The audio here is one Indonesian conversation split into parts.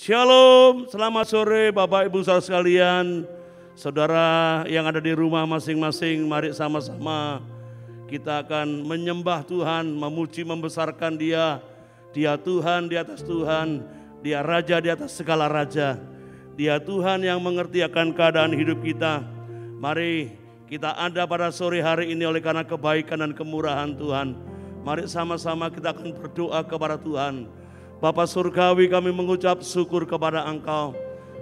Shalom, selamat sore Bapak Ibu saudara sekalian. Saudara yang ada di rumah masing-masing, mari sama-sama kita akan menyembah Tuhan, memuji, membesarkan Dia. Dia Tuhan di atas Tuhan, Dia Raja di atas segala Raja. Dia Tuhan yang mengerti akan keadaan hidup kita. Mari kita ada pada sore hari ini oleh karena kebaikan dan kemurahan Tuhan. Mari sama-sama kita akan berdoa kepada Tuhan. Bapa Surgawi, kami mengucap syukur kepada Engkau.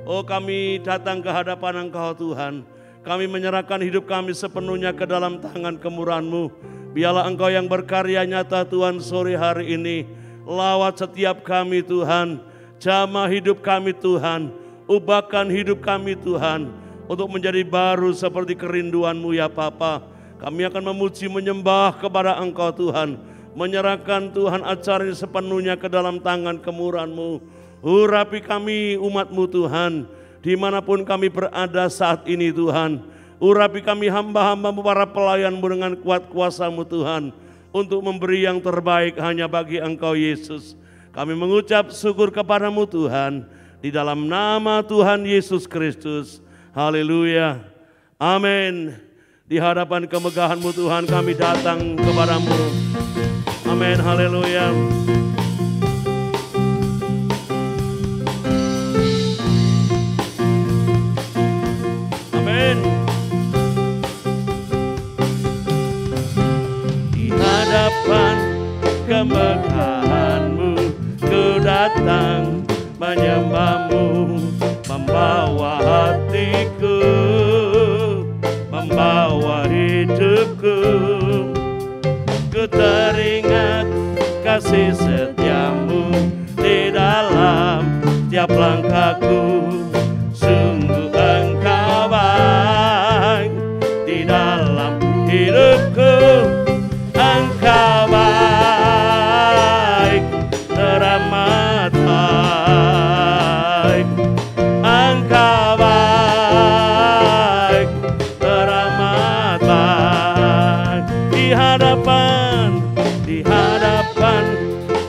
Oh, kami datang ke hadapan Engkau Tuhan. Kami menyerahkan hidup kami sepenuhnya ke dalam tangan kemurahan-Mu. Biarlah Engkau yang berkarya nyata Tuhan sore hari ini. Lawat setiap kami Tuhan. Jamah hidup kami Tuhan. Ubahkan hidup kami Tuhan. Untuk menjadi baru seperti kerinduan-Mu ya Bapa. Kami akan memuji menyembah kepada Engkau Tuhan. Menyerahkan Tuhan acara ini sepenuhnya ke dalam tangan kemurahan-Mu. Urapi kami umat-Mu Tuhan, dimanapun kami berada saat ini Tuhan. Urapi kami hamba-hamba-Mu, para pelayan-Mu dengan kuat kuasa-Mu Tuhan. Untuk memberi yang terbaik hanya bagi Engkau Yesus. Kami mengucap syukur kepada-Mu Tuhan. Di dalam nama Tuhan Yesus Kristus. Haleluya. Amin. Di hadapan kemegahan-Mu Tuhan kami datang kepada-Mu. Amin, haleluya. Amin. Di hadapan kemegahan-Mu, ku datang menyembah-Mu, membawa hatiku, membawa hidupku. Ku teringat kasih setia-Mu di dalam tiap langkahku. Sungguh Engkau baik di dalam hidupku. Engkau baik, teramat baik. Engkau baik, teramat baik. Di hadapan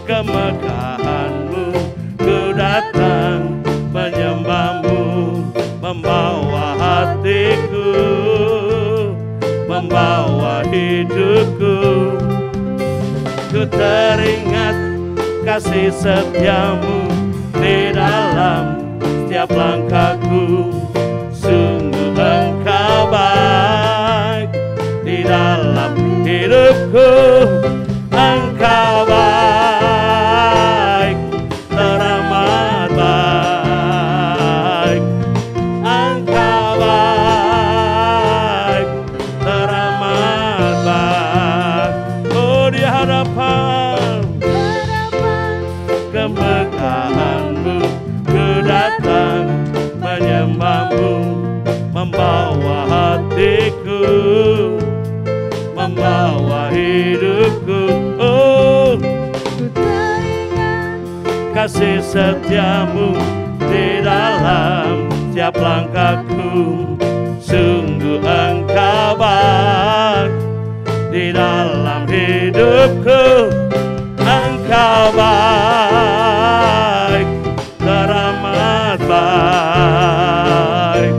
kemegahan-Mu, ku datang menyembah-Mu, membawa hatiku, membawa hidupku. Ku teringat kasih setia-Mu di dalam setiap langkahku. Sungguh Engkau baik di dalam hidupku. Engkau baik, teramat baik. Engkau baik, teramat baik. Oh, di hadapan kemegahan-Mu, ku datang menyembah-Mu, membawa hatiku, membawa hidupku. Oh, ku teringat kasih setia-Mu di dalam tiap langkahku. Sungguh Engkau baik di dalam hidupku. Engkau baik, teramat baik.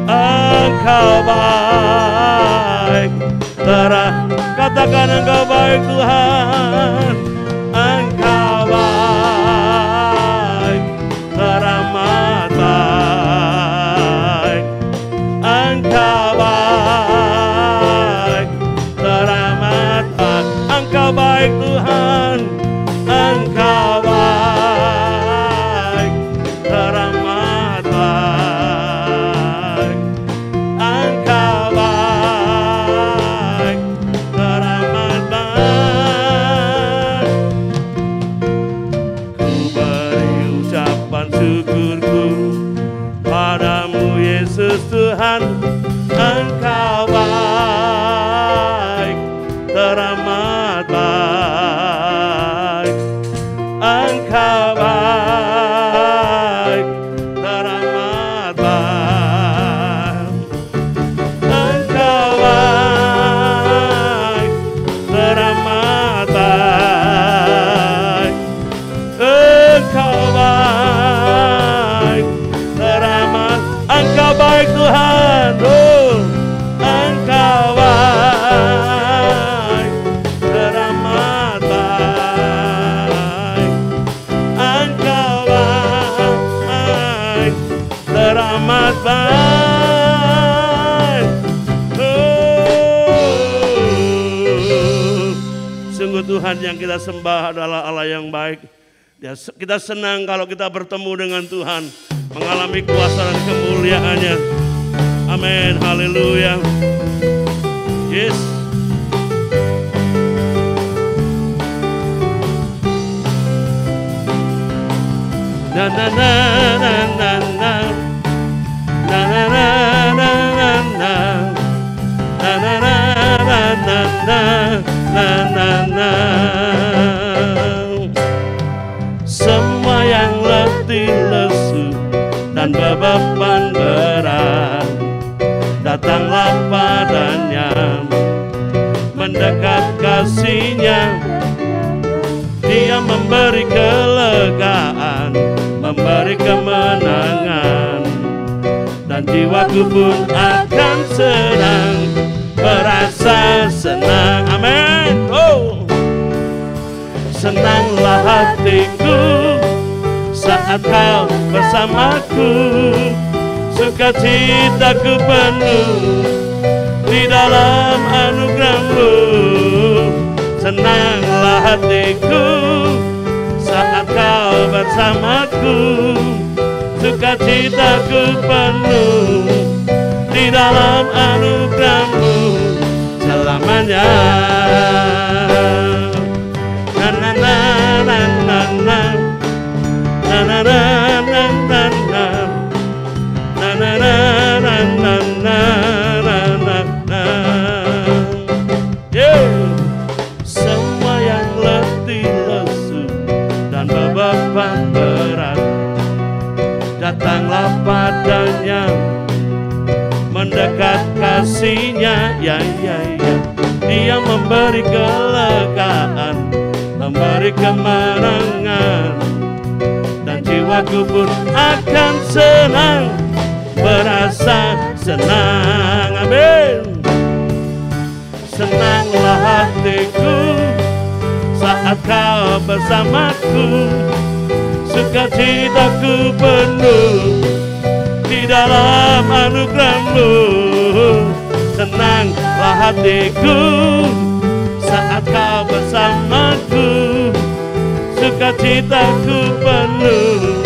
Engkau baik, katakan Engkau baik Tuhan. Engkau baik, teramat baik. Engkau baik, teramat baik. Engkau baik Tuhan. Engkau baik, teramat baik. Engkau baik, teramat baik. Ku beri ucapan syukurku padamu Yesus Tuhan. Engkau baik, teramat baik. Tuhan yang kita sembah adalah Allah yang baik. Kita senang kalau kita bertemu dengan Tuhan, mengalami kuasa dan kemuliaan-Nya. Amin, haleluya. Yes. Na na na na na na na na na na na na na na na na na. Semua yang letih lesu dan beban berat, datanglah padanya, mendekat kasih-Nya. Dia memberi kelegaan, memberi kemenangan, dan jiwaku pun akan senang, merasa senang. Amin. Oh, senanglah hatiku saat kau bersamaku, sukacitaku penuh di dalam anugerah-Mu. Senanglah hatiku saat kau bersamaku, sukacitaku penuh di dalam anugerah-Mu selamanya. Na na na na na na na na na na na na na na na na na na. Yeah. Semua yang letih lesu dan beban berat, datanglah padanya, mendekat kasih-Nya. Ya ya ya. Dia memberi kelegaan, memberi kemenangan, dan jiwaku pun akan senang, merasa senang. Amin. Senanglah hatiku saat kau bersamaku, sukacitaku penuh di dalam anugerah-Mu. Senanglah hatiku saat kau bersamaku, sukacitaku penuh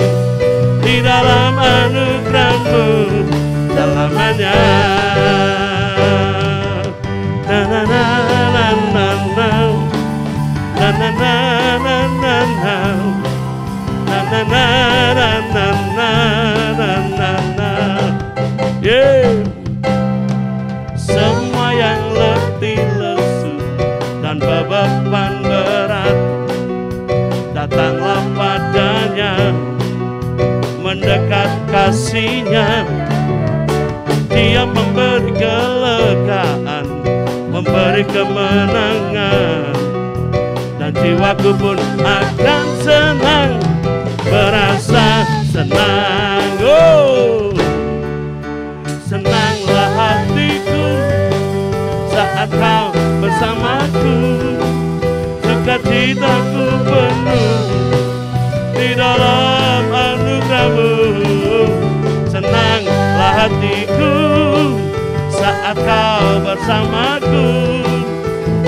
di dalam anugerah-Mu selamanya. Na na na na na na na na na na na na na na na na na. Yeah. Semua yang letih lesu dan beban berat, datanglah padanya, mendekat kasih-Nya. Dia memberi kelegaan, memberi kemenangan, dan jiwaku pun akan senang, merasa senang. Oh, senanglah hatiku saat kau bersamaku, sukacitaku penuh di dalam anugerah-Mu. Senanglah hatiku saat kau bersamaku,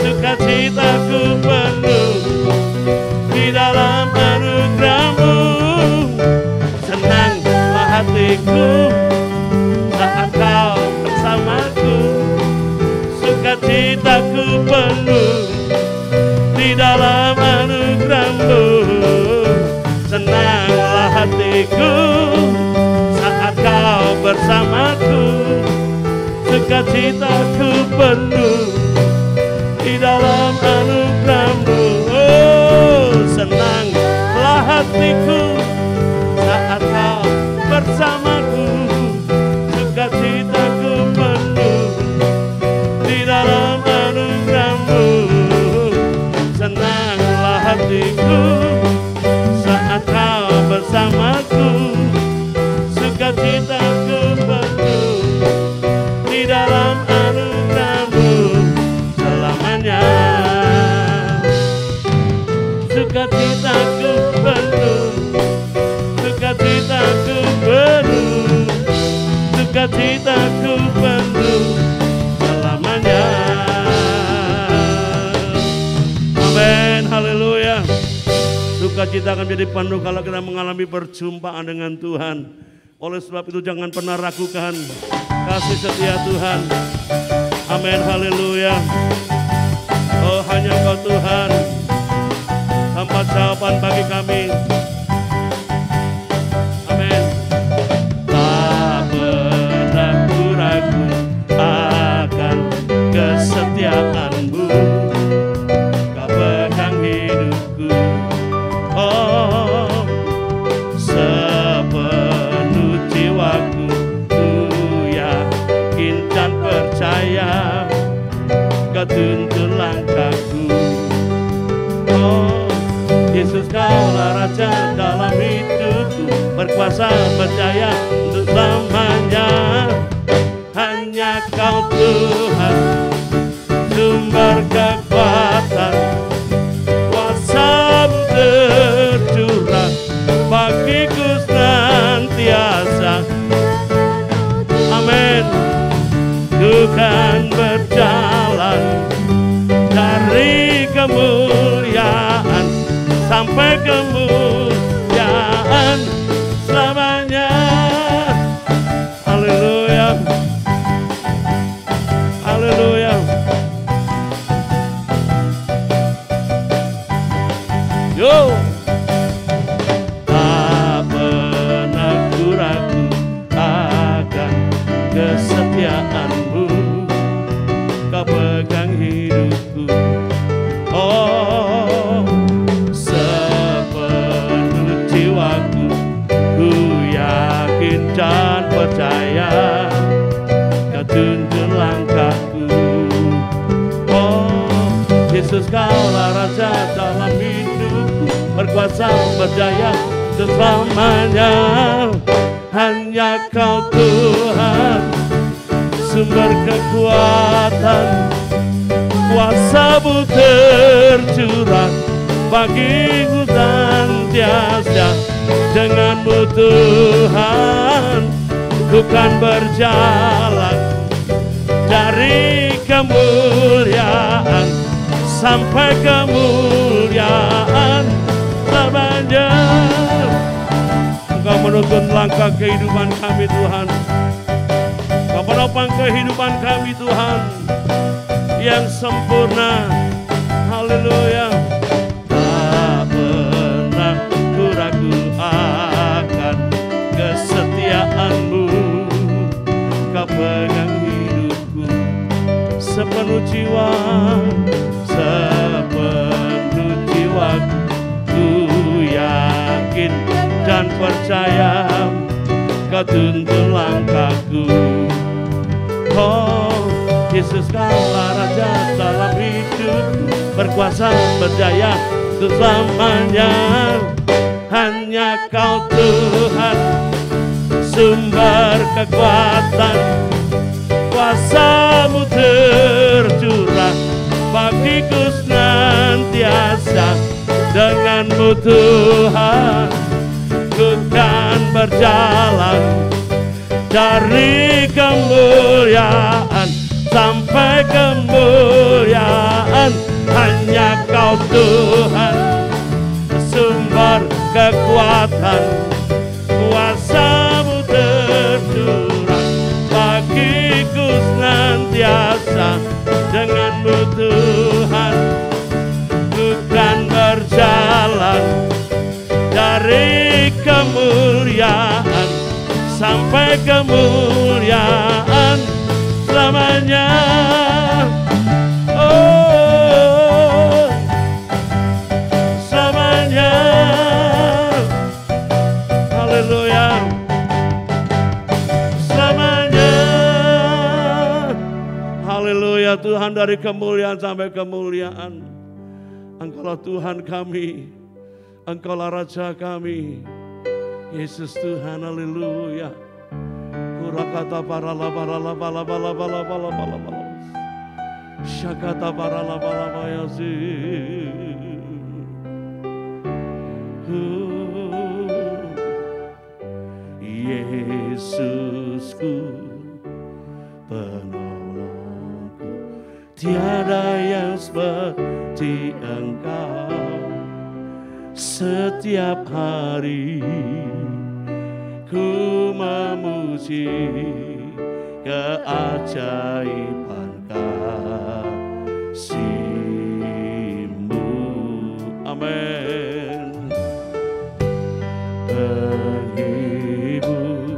sukacitaku penuh di dalam anugerah-Mu. Senanglah hatiku saat kau bersamaku, sukacitaku penuh di dalam anugerah-Mu. Senanglah hatiku saat kau bersamaku, sukacitaku penuh di dalam anugerah-Mu. Oh, senanglah hatiku saat kau bersamaku, sukacitaku penuh di dalam anugerah-Mu. Senanglah hatiku saat kau bersamaku, sukacitaku penuh di dalam anugerah-Mu selamanya. Sukacitaku penuh, sukacitaku penuh, sukacitaku penuh selamanya. Amin. sukacita akan menjadi penuh kalau kita mengalami perjumpaan dengan Tuhan. Oleh sebab itu jangan pernah ragukan kasih setia Tuhan. Amin, haleluya. Oh, hanya Engkau Tuhan, tempat jawaban bagi kami. Amin. Tak pernah ku ragu akan kesetiaan-Mu, Kau pegang hidupku. Oh, sepenuh jiwaku ku yakin dan percaya, Kau tuntun langkahku. Oh, Yesus, Kaulah Raja dalam hidupku, berkuasa berjaya untuk selamanya. Hanya Kau Tuhan, sumber kekuatan, kuasa-Mu tercurah bagiku senantiasa. Amin. Ku kan berjalan dari kemuliaan sampai kemuliaan selamanya. Haleluya, haleluya. Yo, tak pernah ku ragu akan kesetiaan-Mu, Kau pegang hidupku. Oh, sepenuh jiwaku ku yakin dan percaya, Kau tuntun langkahku. Oh, Yesus, Kaulah Raja dalam hidupku, berkuasa berjaya untuk selamanya. Hanya Kau Tuhan, sumber kekuatan, kuasa-Mu tercurah bagiku senantiasa. Dengan-Mu Tuhan, ku kan berjalan dari kemuliaan sampai kemuliaan selamanya. Engkau menuntun langkah kehidupan kami Tuhan, Kau menopang kehidupan kami Tuhan yang sempurna. Haleluya. Tak pernah ku ragu akan kesetiaan-Mu, Kau pegang hidupku. Sepenuh jiwa, sepenuh jiwaku ku yakin dan percaya, Kau tuntun langkahku. Oh, Yesus, Kaulah Raja dalam hidupku, berkuasa berjaya untuk selamanya. Hanya Kau Tuhan, sumber kekuatan, kuasa-Mu tercurah bagiku senantiasa. Dengan-Mu Tuhan, ku kan berjalan dari kemuliaan sampai kemuliaan. Hanya Kau Tuhan, sumber kekuatan, kuasa-Mu tercurah bagiku senantiasa. Dengan-Mu Tuhan, ku kan berjalan dari kemuliaan sampai kemuliaan selamanya. Oh, selamanya. Haleluya. Selamanya. Haleluya. Tuhan, dari kemuliaan sampai kemuliaan, Engkaulah Tuhan kami, Engkaulah Raja kami. Yesus Tuhan, haleluya. Kurakata parala parala bala bala bala bala bala bala. Syakata parala bala bayasi. Yesusku, penolongku, tiada yang seperti Engkau. setiap hari ku memuji keajaiban kasih-Mu. Amin. Penghibur,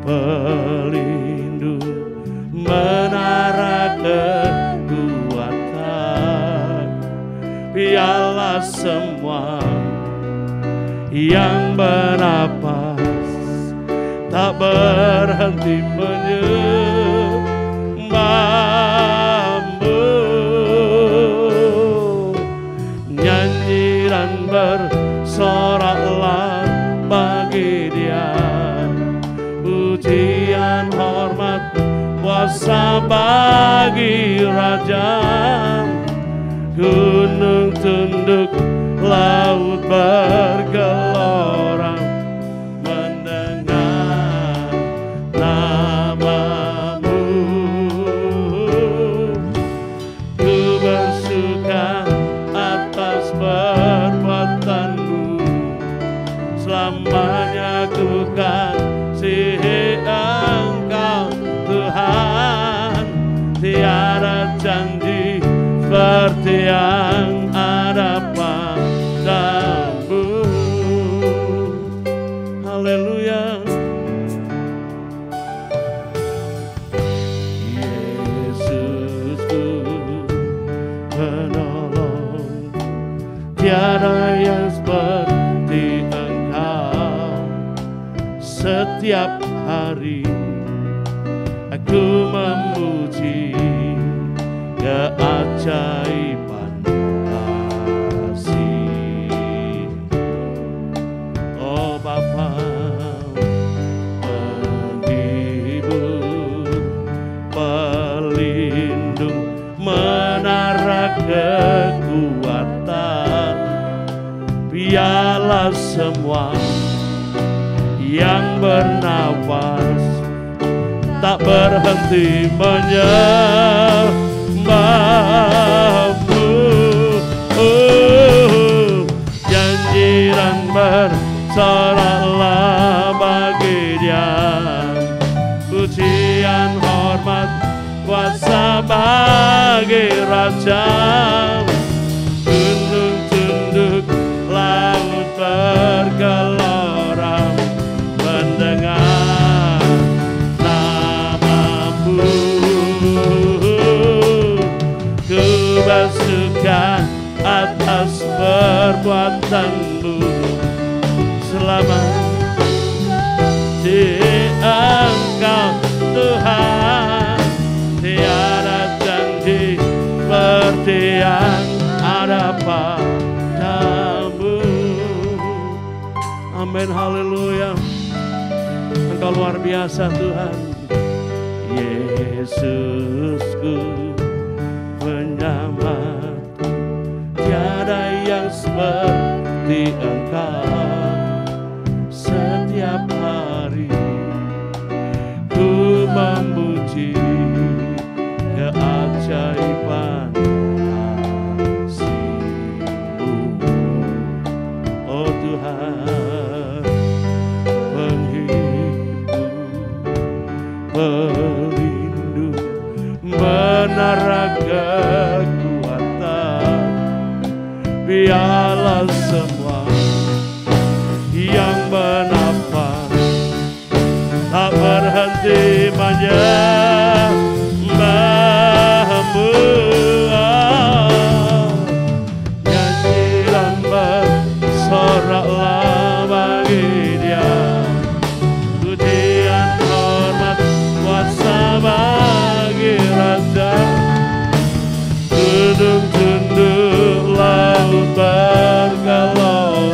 pelindung, menara kekuatan, biarlah semua yang bernapas tak berhenti menyembah-Mu. Nyanyi dan bersoraklah bagi Dia, pujian, hormat, kuasa bagi Raja. Gunung tunduk, laut bergelora mendengar nama-Mu. Ku bersuka atas perbuatan-Mu, selamanya ku kasihi Engkau Tuhan. Tiada janji seperti yang ada padamu. Haleluya. Yesusku penolong, tiada yang seperti Engkau. Setiap hari aku memuji keajaiban kasih. Oh Bapa, penghibur, pelindung, menara kekuatan, biarlah semua yang bernafas tak berhenti menyembah-Mu. Janji dan bersoraklah bagi Dia, pujian, hormat, kuasa bagi Raja. Gunung tunduk, laut bergelora mendengar nama-Mu. Ku bersuka atas perbuatan-Mu, selama di Engkau Tuhan. Tiada janji seperti yang ada padamu. Amin, haleluya. Engkau luar biasa Tuhan. Yesusku penyelamat, tiada yang seperti Engkau. Setiap hari ku memuji keajaiban kasih-Mu. Oh Tuhan, penghibur, pelindung, menara kekuatan, biarlah semua yang bernafas tak berhenti menyembah-Mu. Nyanyi dan bersoraklah bagi Dia, pujian, hormat, kuasa bagi Raja. Gunung tunduk, laut bergelora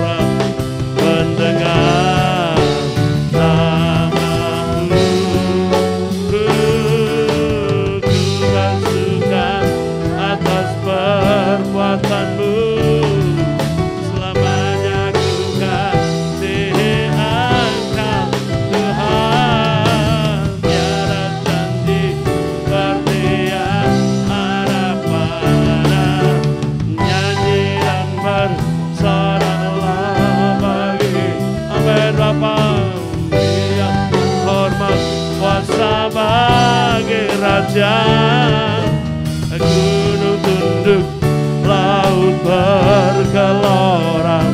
bergelora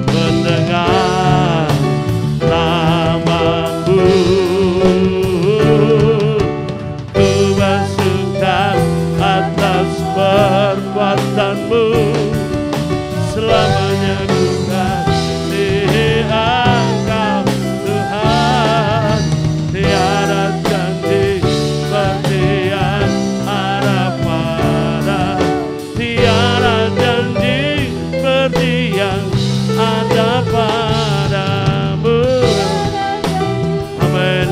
mendengar namamu. Ku bersuka atas perbuatanmu, selamanya ku kasih Engkau Tuhan. Tiada janji seperti yang ada pada, tiada janji seperti yang ada padamu. Amin.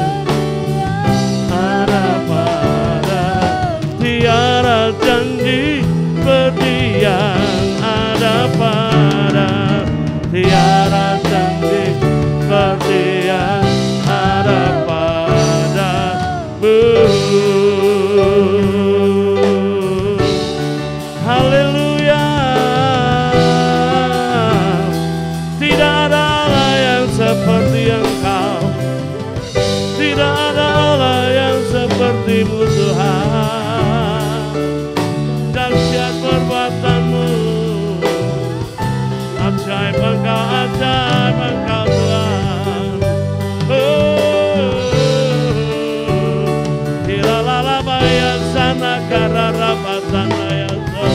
Ada pada, tiada janji seperti yang ada pada, tiada janji seperti yang ada padamu. Haleluya. Tidak ada Allah yang seperti Engkau, tidak ada Allah yang seperti-Mu Tuhan. Dahsyat perbuatan-Mu, ajaib Engkau, ajaib Engkau Tuhan. Hilalabaya sana karara batana ya so,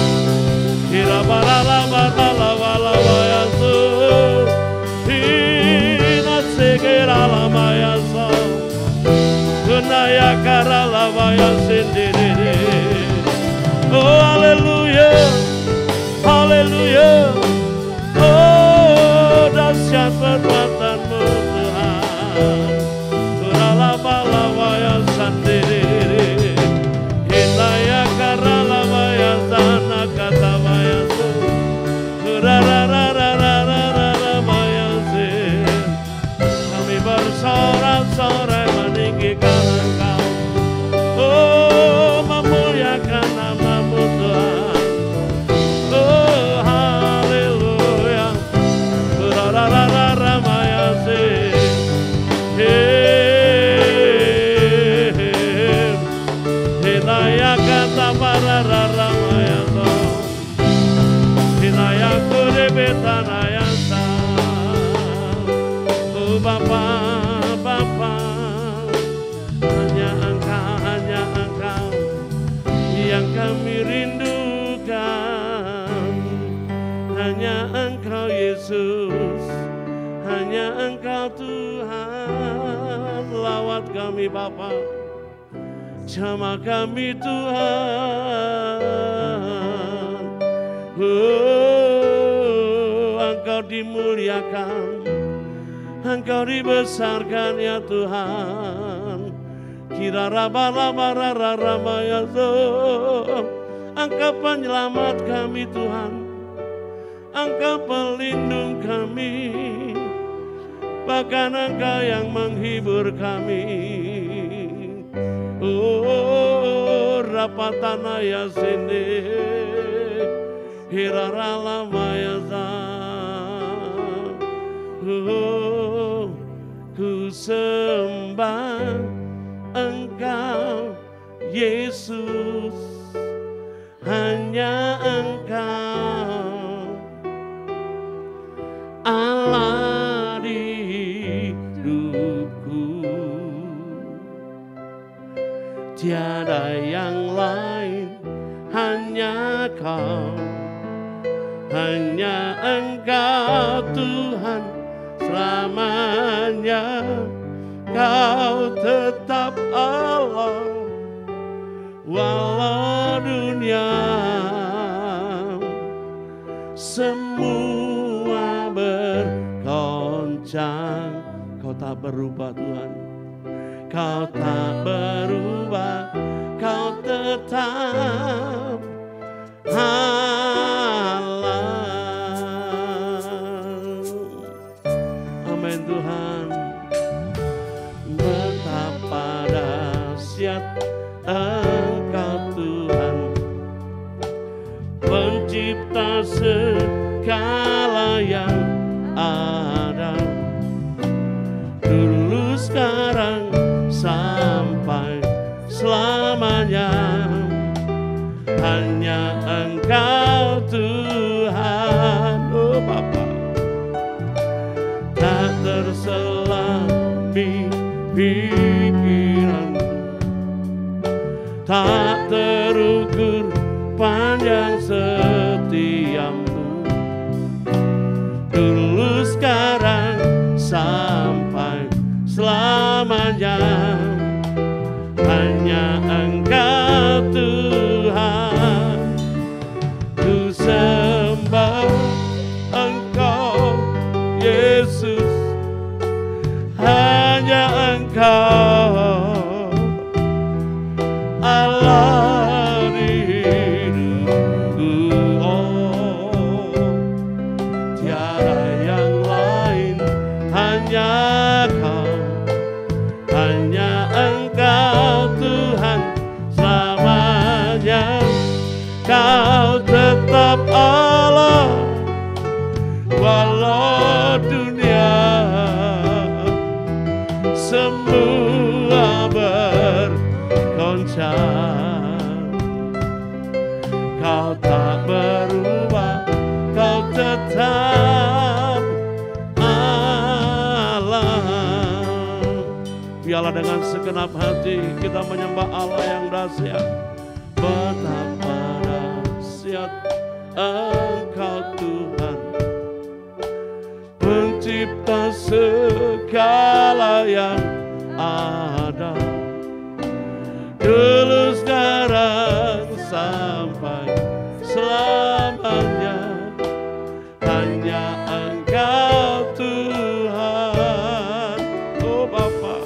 hirabalalabalawalawaya so, hinasegeralabaya so, kunaya karalabaya sendiri. Oh haleluya, haleluya. Oh dahsyat perbuatan-Mu Tuhan. Kuralabalawaya sendiri, hinaya karalabaya sana katawaya so, kurarararararararabaya se. Kami bersorak-sorai meninggikan Engkau, oh memuliakan nama-Mu Tuhan. Oh haleluya, kurararararabaya se. Hinaya kata para raramaya so, hinaya kure betanaya sa. Oh Bapa, Bapa, hanya Engkau yang kami rindukan. Hanya Engkau Yesus, hanya Engkau Tuhan. Lawat kami Bapa, jamah kami Tuhan. Oh, Engkau dimuliakan, Engkau dibesarkan ya Tuhan. Kira rabarabararamaya so, Engkau penyelamat kami Tuhan, Engkau pelindung kami, bahkan Engkau yang menghibur kami. Oh rapatana ya sende, hirarala mayaza. Oh ku sembah Engkau Yesus, hanya Engkau Allah di hidupku. Tiada yang lain, hanya Kau, hanya Engkau Tuhan selamanya. Kau tetap Allah, walau dunia semua bergoncang. Kau tak berubah Tuhan, Kau tak berubah, Kau tetap Allah. Amin Tuhan. Betapa dahsyat Engkau Tuhan, pencipta segala yang ada, dulu sekarang sampai selamanya. Hanya Engkau Tuhan, pikiranku. Tak terukur panjang setiamu, dulu sekarang sampai selamanya. Hanya Engkau Tuhan, ku sembah Engkau Yesus. Hanya Engkau Allah di hidupku, oh, tiada yang lain, hanya Kau, hanya Engkau Tuhan selamanya. Kau tetap Allah walau dunia semua bergoncang. Kau tak berubah, Kau tetap Allah. Biarlah dengan segenap hati kita menyembah Allah yang dahsyat. Betapa dahsyat Engkau Tuhan, pencipta segala yang ada, dulu sekarang sampai selamanya. Hanya Engkau Tuhan, oh Bapa,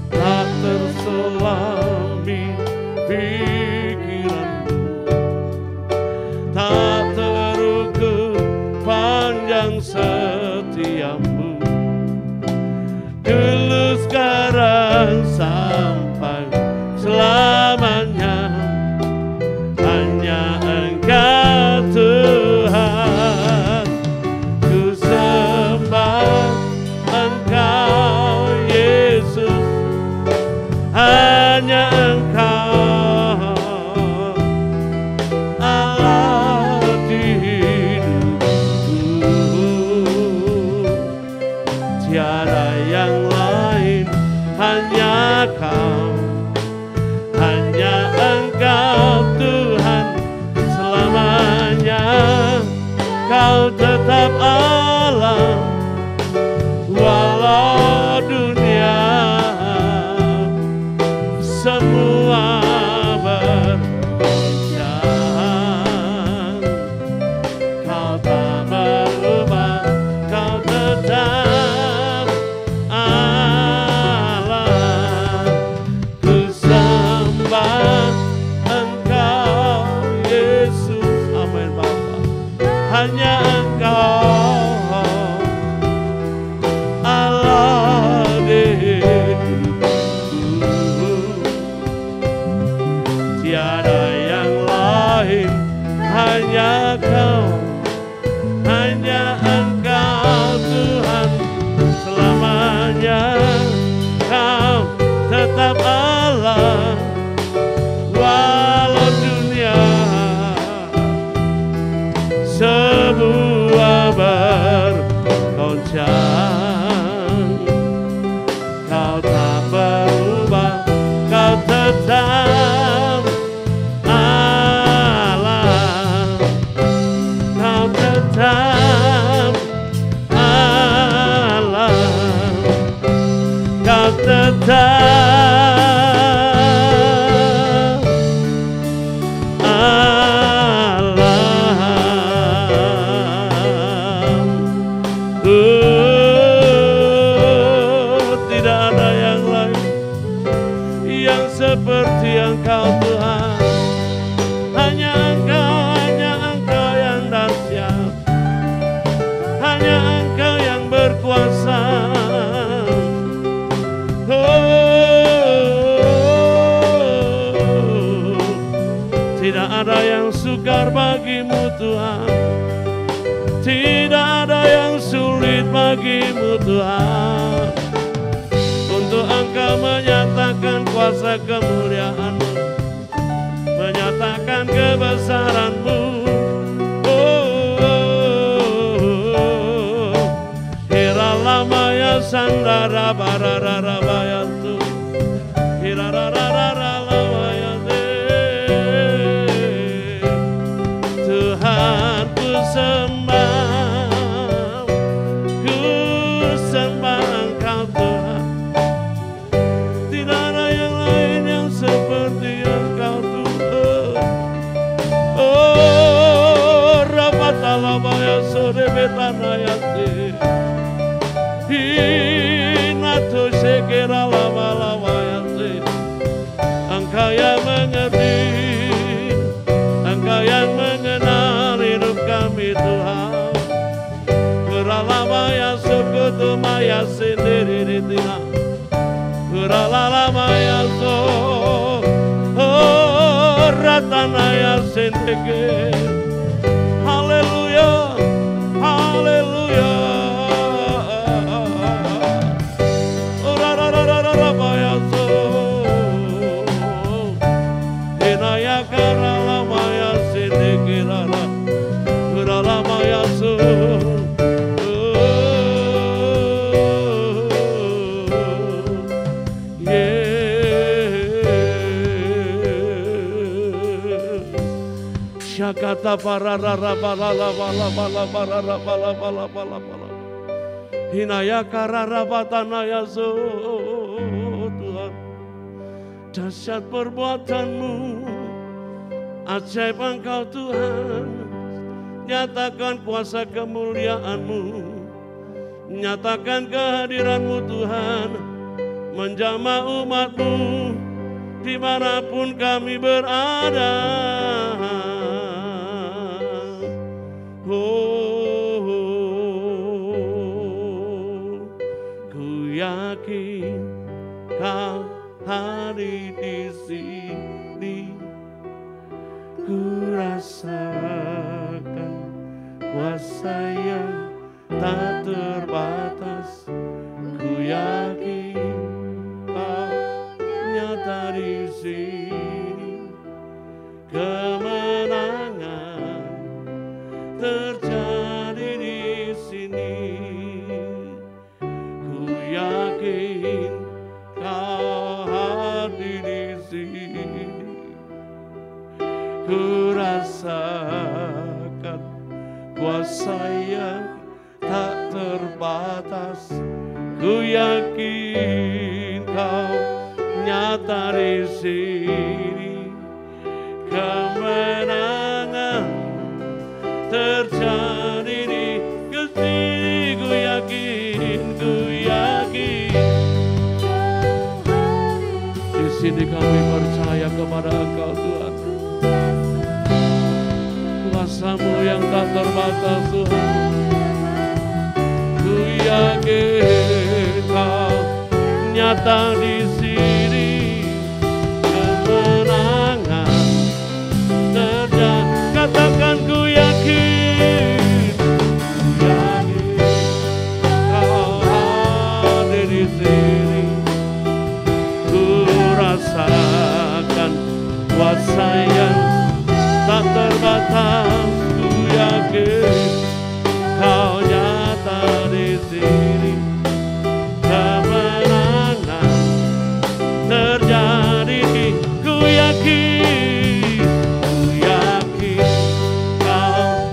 tak terselami pikiranmu, tak terukur panjang setiamu, dulu sekarang sampai selamanya. Hanya Engkau Tuhan, ku sembah Engkau Yesus. Hanya Engkau Allah di hidupku, tiada yang lain, hanya Kau, hanya Engkau Tuhan selamanya. Kau tetap Allah walau dunia semua bergoncang. Kau tak berubah, Kau tetap Allah. Ku sembah Engkau Yesus. Amin Bapa. Hanya Engkau Allah di hidupku, tiada yang lain, hanya Kau, hanya Engkau Tuhan selamanya. Kau tetap Allah walau dunia semua bergoncang. Kau tak berubah, Kau tetap Allah. Kau tetap Allah. Kau tetap tidak ada yang lain yang seperti Engkau Tuhan. Hanya Engkau yang dahsyat, hanya Engkau yang berkuasa. Tidak ada yang sukar bagimu Tuhan, tidak ada yang sulit bagimu Tuhan. Untuk Engkau menyatakan kuasa kemuliaan-Mu, menyatakan kebesaran-Mu. Hira lama ya sandara barara bayantu hirararara lawayate. Tuhan ku sembah Engkau Tuhan. Tidak ada yang lain yang seperti Engkau Tuhan. Oh rapatalabaya sore betanayate hinato sekera lama-lamayate. Engkau yang mengerti, Engkau yang mengenal hidup kami Tuhan. Keralamaya sukutu maya sendiri di tina. Keralamaya so, oh ratanaya sendiri. Haleluya, haleluya. Oh raramaya so, hinaya keralamaya sendiri rara. Keralamaya so. Kata para rara bala hinaya karara batanaya so. Tuhan, dahsyat perbuatanmu, ajaib Engkau Tuhan. Nyatakan kuasa kemuliaanmu, nyatakan kehadiranmu Tuhan, menjamah umatmu dimanapun kami berada. Oh, ku yakin Kau hadir di sini. Ku rasakan kuasa yang tak terbatas. Ku yakin Kau nyata di sini. Kemenangan terjadi di sini. Ku yakin Kau hadir di sini. Ku rasakan kuasa yang tak terbatas. Ku yakin Kau nyata di sini. Kemenangan terjadi di sini. Ku yakin, ku yakin. Di sini kami percaya kepada Engkau Tuhan. Kuasa-Mu yang tak terbatas Tuhan. Ku yakin Kau nyata di sini. Kemenangan terjadi. Katakan ku yakin, ku yakin Kau hadir di sini. Ku rasakan kuasa yang tak terbatas. Ku yakin Kau nyata di sini. Kemenangan terjadi. Ku yakin, ku yakin Kau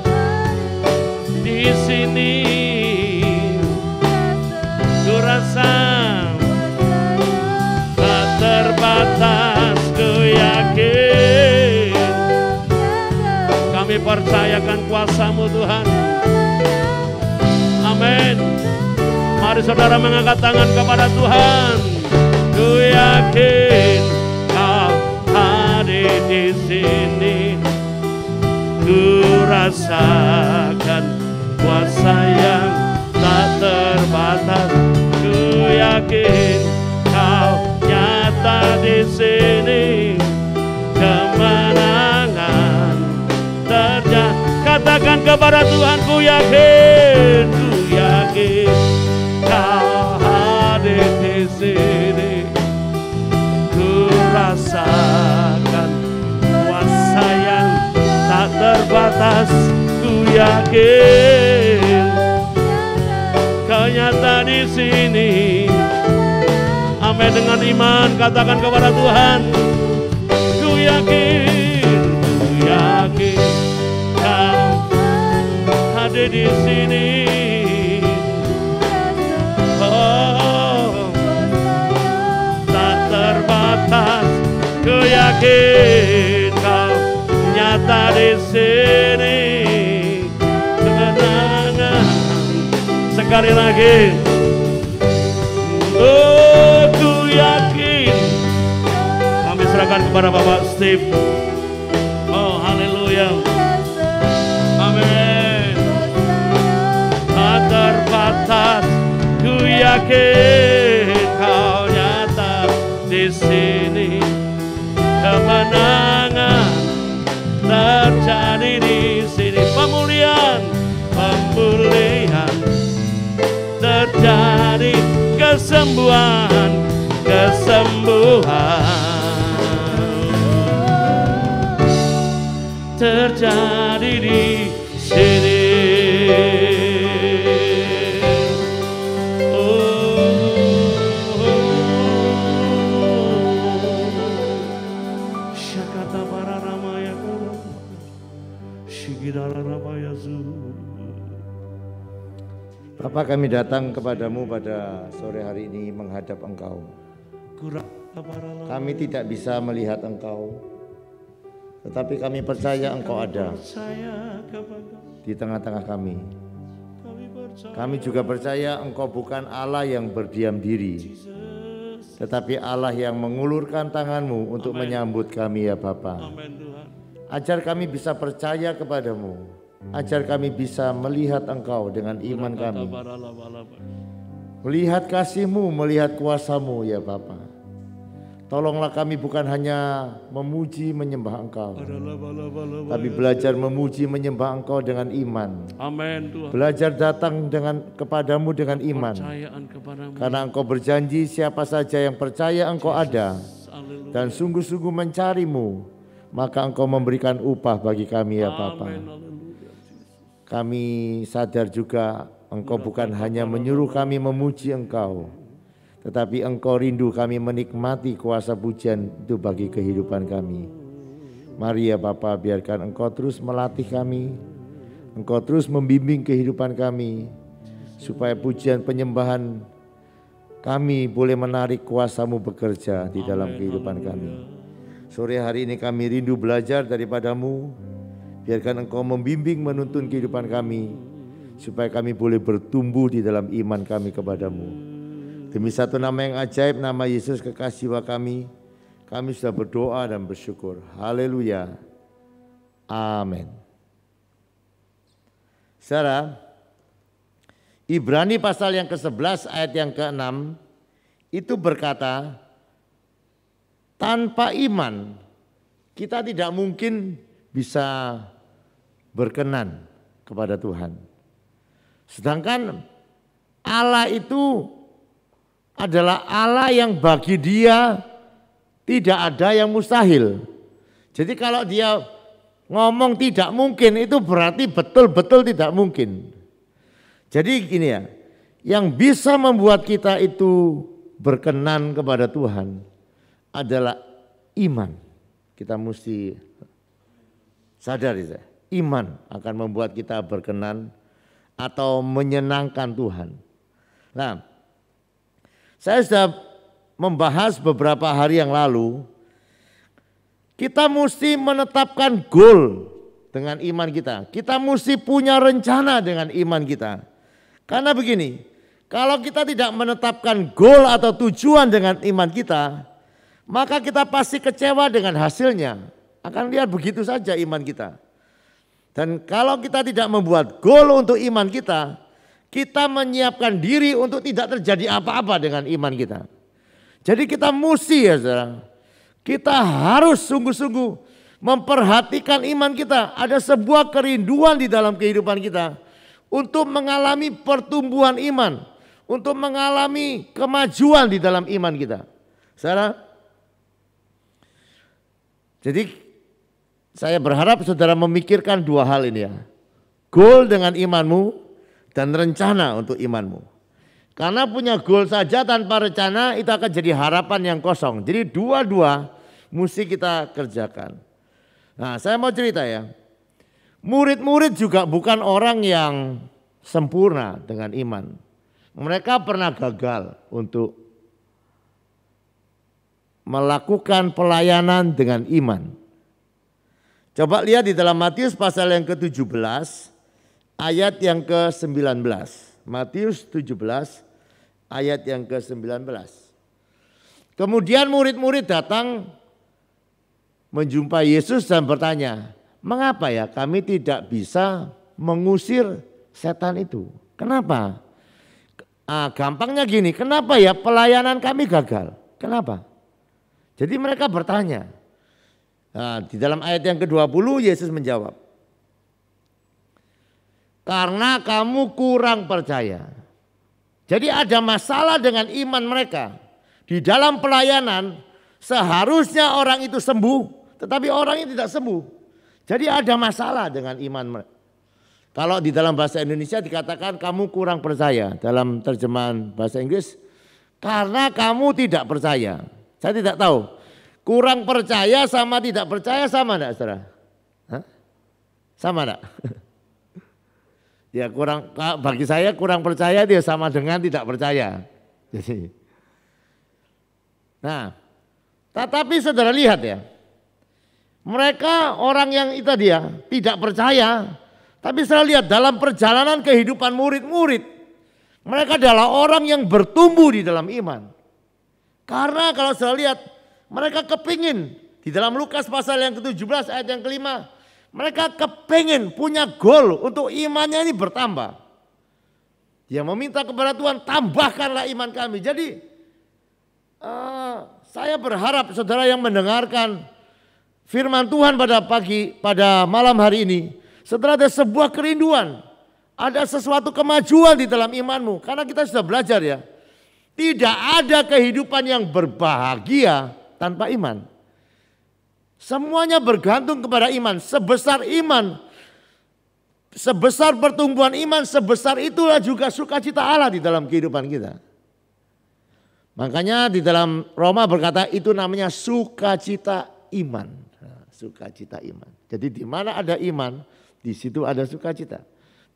di sini. Ku rasa tak terbatas. Ku yakin. Kami percayakan kuasa-Mu Tuhan. Amin. Mari saudara mengangkat tangan kepada Tuhan. Ku yakin Kau hadir di sini. Ku rasakan kuasa yang tak terbatas. Ku yakin Kau nyata di sini. Kemenangan terjadi. Katakan kepada Tuhan, ku yakin, ku yakin Kau hadir di sini. Ku rasakan kuasa yang tak terbatas. Ku yakin Kau nyata di di sini. Amin, dengan iman katakan kepada Tuhan. Ku yakin Kau ada di sini. Oh, tak terbatas. Ku yakin Kau nyata di sini. Kemenangan sekali lagi. Oh, ku yakin. Kami serahkan kepada Bapak Steve. Oh, haleluya. Amin. Tak terbatas. Ku yakin Kau nyata di sini. Kemenangan terjadi di sini. Pemulihan terjadi. Kesembuhan terjadi di sini. Syakata para ramaya shigidara ramaya zu. Bapa, kami datang kepadamu pada sore hari ini menghadap Engkau. Kami tidak bisa melihat Engkau, tetapi kami percaya Engkau ada di tengah-tengah kami. Kami juga percaya Engkau bukan Allah yang berdiam diri, tetapi Allah yang mengulurkan tangan-Mu untuk menyambut kami ya Bapa. Ajar kami bisa percaya kepadamu. Ajar kami bisa melihat Engkau dengan iman kami. Melihat kasih-Mu, melihat kuasa-Mu ya Bapa. Tolonglah kami bukan hanya memuji menyembah Engkau, tapi belajar memuji menyembah Engkau dengan iman. Amin, Tuhan. Belajar datang kepadamu dengan iman. Karena Engkau berjanji siapa saja yang percaya Engkau ada dan sungguh-sungguh mencari-Mu, maka Engkau memberikan upah bagi kami ya Bapa. Kami sadar juga Engkau bukan hanya menyuruh kami memuji Engkau, tetapi Engkau rindu kami menikmati kuasa pujian itu bagi kehidupan kami. Mari ya Bapa, biarkan Engkau terus melatih kami, Engkau terus membimbing kehidupan kami, supaya pujian penyembahan kami boleh menarik kuasa-Mu bekerja di dalam kehidupan kami. Sore hari ini kami rindu belajar daripada-Mu. Biarkan Engkau membimbing menuntun kehidupan kami, supaya kami boleh bertumbuh di dalam iman kami kepadamu. Demi satu nama yang ajaib, nama Yesus kekasih kami sudah berdoa dan bersyukur. Haleluya. Amin. Saudara, Ibrani pasal yang ke-11 ayat yang ke-6 itu berkata, tanpa iman kita tidak mungkin bisa berkenan kepada Tuhan. Sedangkan Allah itu adalah Allah yang bagi Dia tidak ada yang mustahil. Jadi kalau Dia ngomong tidak mungkin, itu berarti betul-betul tidak mungkin. Jadi gini ya, yang bisa membuat kita itu berkenan kepada Tuhan adalah iman. Kita mesti sadar ya, iman akan membuat kita berkenan atau menyenangkan Tuhan. Nah, saya sudah membahas beberapa hari yang lalu, kita mesti menetapkan goal dengan iman kita. Kita mesti punya rencana dengan iman kita. Karena begini, kalau kita tidak menetapkan goal atau tujuan dengan iman kita, maka kita pasti kecewa dengan hasilnya. Akan lihat begitu saja iman kita. Dan kalau kita tidak membuat goal untuk iman kita, kita menyiapkan diri untuk tidak terjadi apa-apa dengan iman kita. Jadi kita mesti ya saudara, kita harus sungguh-sungguh memperhatikan iman kita. Ada sebuah kerinduan di dalam kehidupan kita untuk mengalami pertumbuhan iman, untuk mengalami kemajuan di dalam iman kita. Saudara, jadi saya berharap saudara memikirkan dua hal ini ya. Goal dengan imanmu dan rencana untuk imanmu. Karena punya goal saja tanpa rencana itu akan jadi harapan yang kosong. Jadi dua-dua mesti kita kerjakan. Nah, saya mau cerita ya. Murid-murid juga bukan orang yang sempurna dengan iman. Mereka pernah gagal untuk melakukan pelayanan dengan iman. Coba lihat di dalam Matius pasal yang ke-17 ayat yang ke-19. Matius 17 ayat yang ke-19. Kemudian murid-murid datang menjumpai Yesus dan bertanya, "Mengapa ya kami tidak bisa mengusir setan itu?" Kenapa? Gampangnya gini, kenapa ya pelayanan kami gagal? Kenapa? Jadi mereka bertanya. Nah, di dalam ayat yang ke-20 Yesus menjawab, "Karena kamu kurang percaya." Jadi ada masalah dengan iman mereka. Di dalam pelayanan seharusnya orang itu sembuh, tetapi orang ini tidak sembuh. Jadi ada masalah dengan iman mereka. Kalau di dalam bahasa Indonesia dikatakan kamu kurang percaya. Dalam terjemahan bahasa Inggris, karena kamu tidak percaya. Saya tidak tahu. Kurang percaya sama tidak percaya sama enggak, saudara? Hah? Sama enggak? Ya kurang, bagi saya kurang percaya dia sama dengan tidak percaya. Jadi, nah, tetapi saudara lihat ya, mereka orang yang itu dia tidak percaya, tapi saudara lihat dalam perjalanan kehidupan murid-murid, mereka adalah orang yang bertumbuh di dalam iman. Karena kalau saudara lihat, mereka kepingin di dalam Lukas pasal yang ke-17 ayat yang ke-5. Mereka kepingin punya goal untuk imannya ini bertambah. Dia meminta kepada Tuhan, tambahkanlah iman kami. Jadi saya berharap saudara yang mendengarkan firman Tuhan pada malam hari ini, saudara ada sebuah kerinduan, ada sesuatu kemajuan di dalam imanmu. Karena kita sudah belajar ya, tidak ada kehidupan yang berbahagia tanpa iman. Semuanya bergantung kepada iman. Sebesar pertumbuhan iman, sebesar itulah juga sukacita Allah di dalam kehidupan kita. Makanya di dalam Roma berkata itu namanya sukacita iman. Sukacita iman. Jadi di mana ada iman, di situ ada sukacita.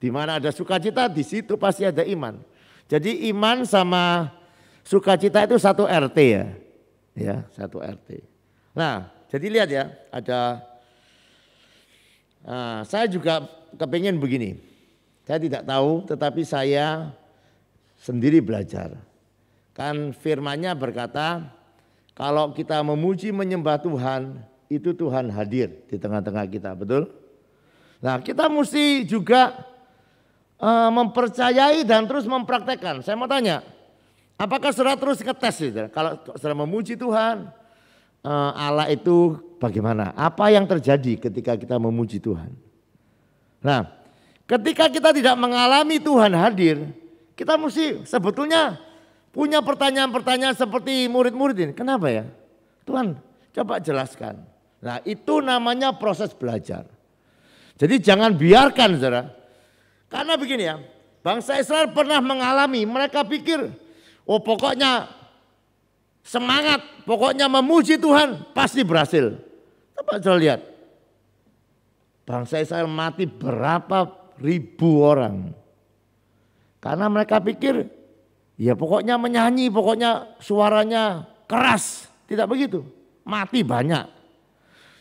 Di mana ada sukacita, di situ pasti ada iman. Jadi iman sama sukacita itu satu RT ya. Ya, satu RT. Nah, jadi lihat ya, saya juga kepingin begini. Saya tidak tahu, tetapi saya sendiri belajar. Kan firman-Nya berkata, kalau kita memuji menyembah Tuhan, itu Tuhan hadir di tengah-tengah kita, betul? Nah, kita mesti juga mempercayai dan terus mempraktekkan. Saya mau tanya, apakah saudara terus ngetes gitu? Kalau saudara memuji Tuhan, Allah itu bagaimana? Apa yang terjadi ketika kita memuji Tuhan? Nah, ketika kita tidak mengalami Tuhan hadir, kita mesti sebetulnya punya pertanyaan-pertanyaan seperti murid-murid ini. Kenapa ya? Tuhan, coba jelaskan. Nah, itu namanya proses belajar. Jadi jangan biarkan saudara. Karena begini ya, bangsa Israel pernah mengalami, mereka pikir, oh pokoknya semangat, pokoknya memuji Tuhan pasti berhasil. Coba saudara lihat. Bangsa Israel mati berapa ribu orang. Karena mereka pikir ya pokoknya menyanyi, pokoknya suaranya keras. Tidak begitu, mati banyak.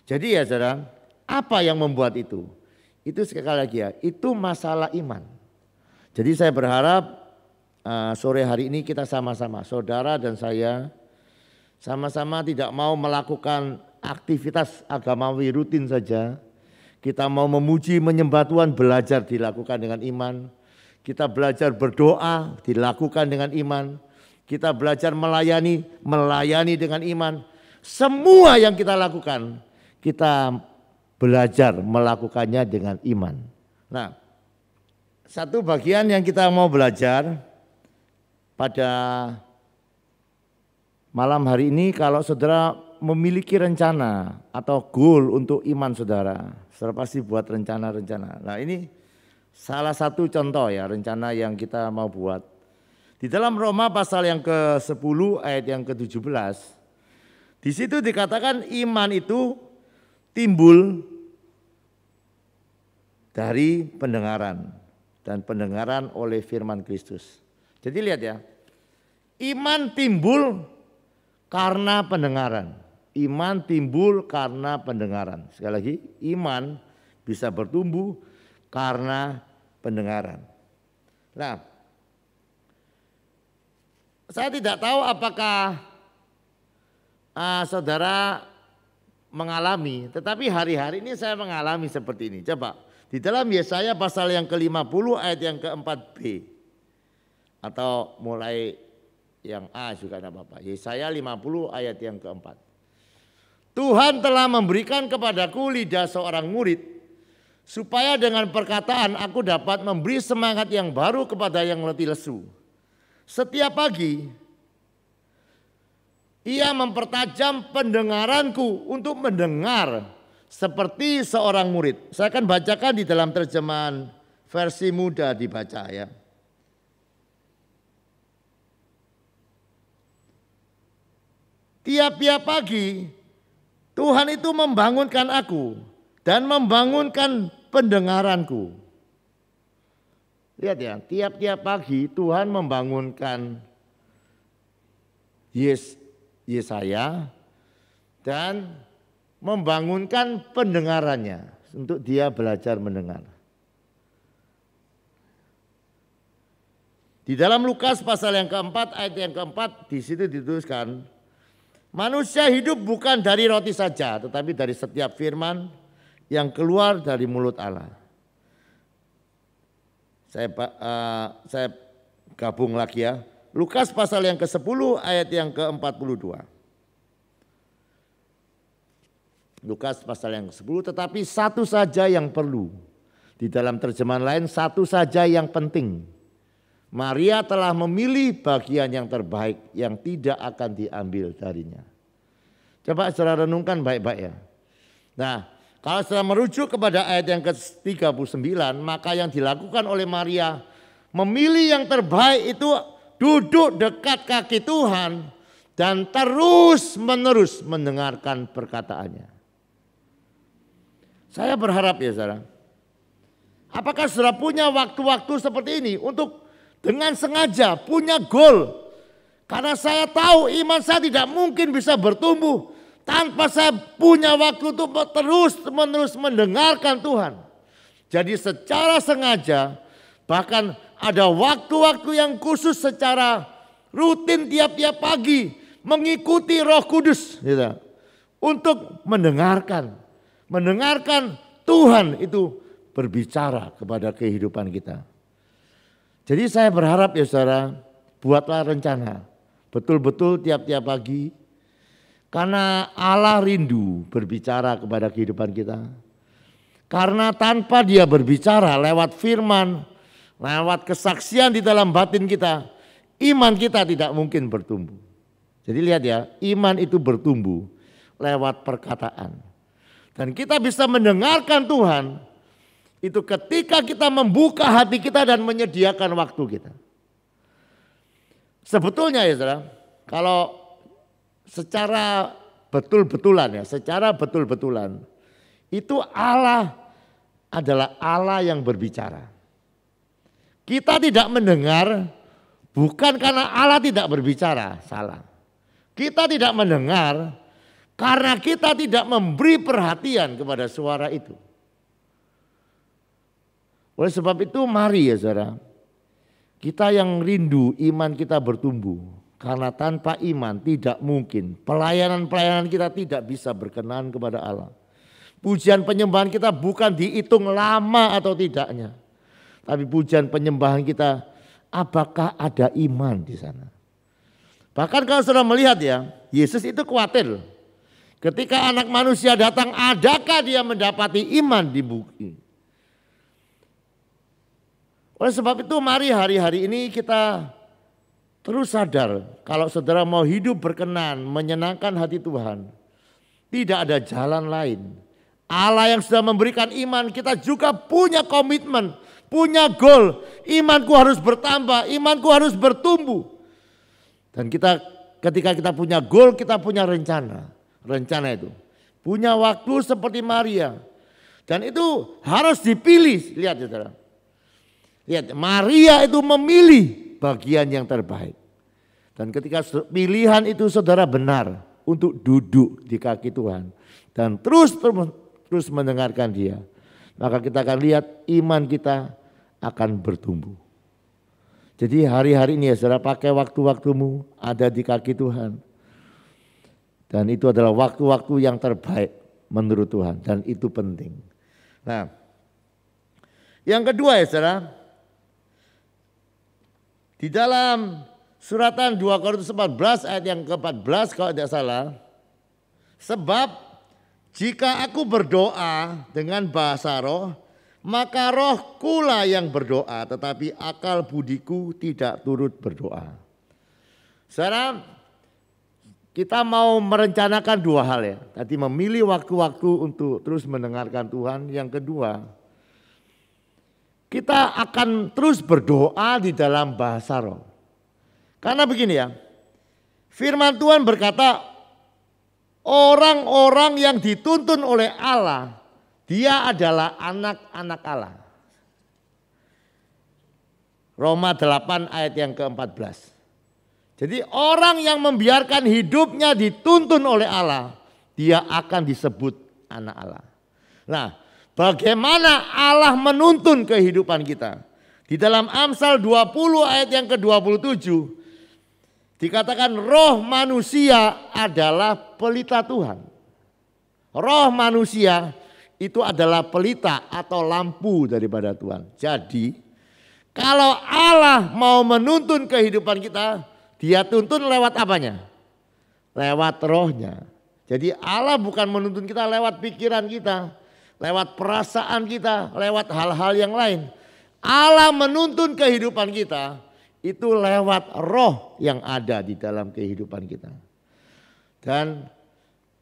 Jadi ya saudara, apa yang membuat itu? Itu sekali lagi ya, itu masalah iman. Jadi saya berharap sore hari ini kita sama-sama, saudara dan saya, sama-sama tidak mau melakukan aktivitas agamawi rutin saja. Kita mau memuji menyembah Tuhan, belajar dilakukan dengan iman. Kita belajar berdoa, dilakukan dengan iman. Kita belajar melayani dengan iman. Semua yang kita lakukan, kita belajar melakukannya dengan iman. Nah, satu bagian yang kita mau belajar pada malam hari ini, kalau saudara memiliki rencana atau goal untuk iman saudara, saudara pasti buat rencana-rencana. Nah ini salah satu contoh ya rencana yang kita mau buat. Di dalam Roma pasal yang ke-10 ayat yang ke-17, di situ dikatakan iman itu timbul dari pendengaran dan pendengaran oleh firman Kristus. Jadi lihat ya, iman timbul karena pendengaran. Iman timbul karena pendengaran. Sekali lagi, iman bisa bertumbuh karena pendengaran. Nah, saya tidak tahu apakah saudara mengalami, tetapi hari-hari ini saya mengalami seperti ini. Coba, di dalam Yesaya pasal yang ke-50 ayat yang ke-4b. Atau mulai yang A juga tidak apa-apa. Yesaya 50 ayat yang ke-4. Tuhan telah memberikan kepadaku lidah seorang murid, supaya dengan perkataan aku dapat memberi semangat yang baru kepada yang letih lesu. Setiap pagi ia mempertajam pendengaranku untuk mendengar seperti seorang murid. Saya akan bacakan di dalam terjemahan versi mudah dibaca ya. Tiap-tiap pagi Tuhan itu membangunkan aku dan membangunkan pendengaranku. Lihat ya, tiap-tiap pagi Tuhan membangunkan Yesaya dan membangunkan pendengarannya untuk dia belajar mendengar. Di dalam Lukas pasal yang keempat ayat yang keempat di situ dituliskan, manusia hidup bukan dari roti saja, tetapi dari setiap firman yang keluar dari mulut Allah. Saya gabung lagi ya. Lukas pasal yang ke-10 ayat yang ke-42. Lukas pasal yang ke-10, tetapi satu saja yang perlu. Di dalam terjemahan lain, satu saja yang penting. Maria telah memilih bagian yang terbaik yang tidak akan diambil darinya. Coba saudara renungkan baik-baik ya. Nah, kalau saudara merujuk kepada ayat yang ke-39, maka yang dilakukan oleh Maria memilih yang terbaik itu duduk dekat kaki Tuhan dan terus-menerus mendengarkan perkataannya. Saya berharap ya saudara, apakah saudara punya waktu-waktu seperti ini untuk dengan sengaja punya goal? Karena saya tahu iman saya tidak mungkin bisa bertumbuh tanpa saya punya waktu untuk terus-menerus mendengarkan Tuhan. Jadi secara sengaja, bahkan ada waktu-waktu yang khusus secara rutin tiap-tiap pagi mengikuti Roh Kudus gitu, untuk mendengarkan Tuhan itu berbicara kepada kehidupan kita. Jadi saya berharap ya saudara, buatlah rencana betul-betul tiap-tiap pagi, karena Allah rindu berbicara kepada kehidupan kita. Karena tanpa dia berbicara lewat firman, lewat kesaksian di dalam batin kita, iman kita tidak mungkin bertumbuh. Jadi lihat ya, iman itu bertumbuh lewat perkataan. Dan kita bisa mendengarkan Tuhan itu ketika kita membuka hati kita dan menyediakan waktu kita. Sebetulnya ya saudara, kalau secara betul-betulan itu Allah adalah Allah yang berbicara. Kita tidak mendengar bukan karena Allah tidak berbicara, salah. Kita tidak mendengar karena kita tidak memberi perhatian kepada suara itu. Oleh sebab itu mari ya saudara, kita yang rindu iman kita bertumbuh. Karena tanpa iman tidak mungkin pelayanan-pelayanan kita tidak bisa berkenan kepada Allah. Pujian penyembahan kita bukan dihitung lama atau tidaknya. Tapi pujian penyembahan kita, apakah ada iman di sana? Bahkan kalau saudara melihat ya, Yesus itu khawatir. Ketika anak manusia datang, adakah dia mendapati iman di bumi? Oleh sebab itu mari hari-hari ini kita terus sadar kalau saudara mau hidup berkenan, menyenangkan hati Tuhan, tidak ada jalan lain. Allah yang sudah memberikan iman, kita juga punya komitmen punya goal. Imanku harus bertambah, imanku harus bertumbuh. Dan ketika kita punya goal, kita punya rencana. Rencana itu. Punya waktu seperti Maria. Dan itu harus dipilih. Lihat saudara. Lihat, Maria itu memilih bagian yang terbaik. Dan ketika pilihan itu saudara benar untuk duduk di kaki Tuhan. Dan terus mendengarkan dia. Maka kita akan lihat iman kita akan bertumbuh. Jadi hari-hari ini ya saudara, pakai waktu-waktumu ada di kaki Tuhan. Dan itu adalah waktu-waktu yang terbaik menurut Tuhan. Dan itu penting. Nah, yang kedua ya saudara. Di dalam suratan 2 Korintus 14 ayat yang ke-14 kalau tidak salah. Sebab jika aku berdoa dengan bahasa roh, maka rohku lah yang berdoa, tetapi akal budiku tidak turut berdoa. Saudara, kita mau merencanakan dua hal ya. Tadi memilih waktu-waktu untuk terus mendengarkan Tuhan. Yang kedua, kita akan terus berdoa di dalam bahasa roh. Karena begini ya, firman Tuhan berkata, orang-orang yang dituntun oleh Allah, dia adalah anak-anak Allah. Roma 8 ayat yang ke-14. Jadi orang yang membiarkan hidupnya dituntun oleh Allah, dia akan disebut anak Allah. Nah, bagaimana Allah menuntun kehidupan kita? Di dalam Amsal 20 ayat yang ke-27 dikatakan roh manusia adalah pelita Tuhan. Roh manusia itu adalah pelita atau lampu daripada Tuhan. Jadi kalau Allah mau menuntun kehidupan kita, dia tuntun lewat apanya? Lewat rohnya. Jadi Allah bukan menuntun kita lewat pikiran kita, lewat perasaan kita, lewat hal-hal yang lain. Allah menuntun kehidupan kita itu lewat roh yang ada di dalam kehidupan kita. Dan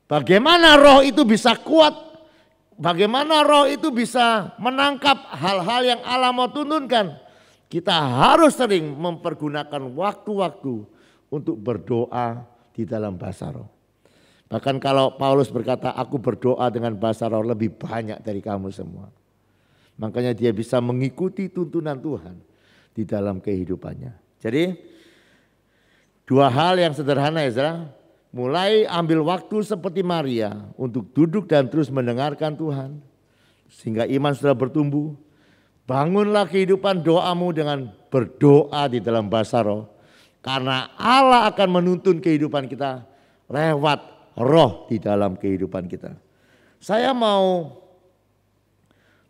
bagaimana roh itu bisa kuat? Bagaimana roh itu bisa menangkap hal-hal yang Allah mau tuntunkan? Kita harus sering mempergunakan waktu-waktu untuk berdoa di dalam bahasa roh. Bahkan kalau Paulus berkata, aku berdoa dengan bahasa roh lebih banyak dari kamu semua. Makanya dia bisa mengikuti tuntunan Tuhan di dalam kehidupannya. Jadi dua hal yang sederhana ya saudara. Mulai ambil waktu seperti Maria untuk duduk dan terus mendengarkan Tuhan. Sehingga iman sudah bertumbuh. Bangunlah kehidupan doamu dengan berdoa di dalam bahasa roh. Karena Allah akan menuntun kehidupan kita lewat roh di dalam kehidupan kita. Saya mau